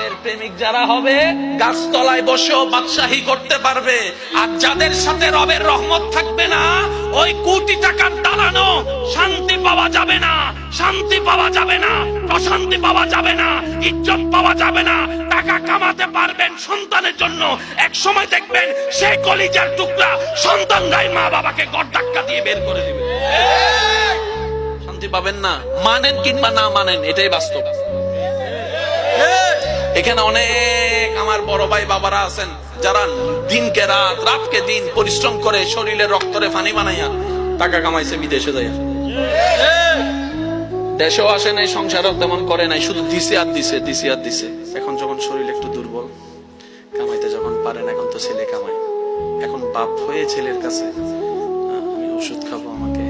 রবের প্রেমিক যারা হবে গাছতলায় বসেও বাদশাহী করতে পারবে। আর যাদের সাথে রবের রহমত থাকবে না, ওই কোটি টাকার দালানো শান্তি পাওয়া যাবে না, শান্তি পাওয়া যাবে না, প্রশান্তি পাওয়া যাবে না, ইজ্জত পাওয়া যাবে না। টাকা কামাতে পারবেন সন্তানের জন্য, এক সময় দেখবেন সেই কলিজার টুকরা সন্তানরাই মা বাবাকে গড় ধাক্কা দিয়ে বের করে দিবে। শান্তি পাবেন না, মানেন কিংবা না মানেন, এটাই বাস্তব। এখানে অনেক আমার বড় ভাই বাবারা আছেন যারা দিনকে রাত, রাতকে দিন পরিশ্রম করে শরীরের রক্তরে পানি বানাইয়া টাকা কামাইছে বিদেশে যাইয়া। দেশেও আসে নাই, সংসারও তেমন করে নাই, শুধু দিছে আর দিছে, দিছে আর দিছে। এখন যখন শরীর একটু দুর্বল, কামাইতে যখন পারেন, এখন তো ছেলে কামায়, এখন বাপ হয়ে ছেলের কাছে আমি ওষুধ খাবো, আমাকে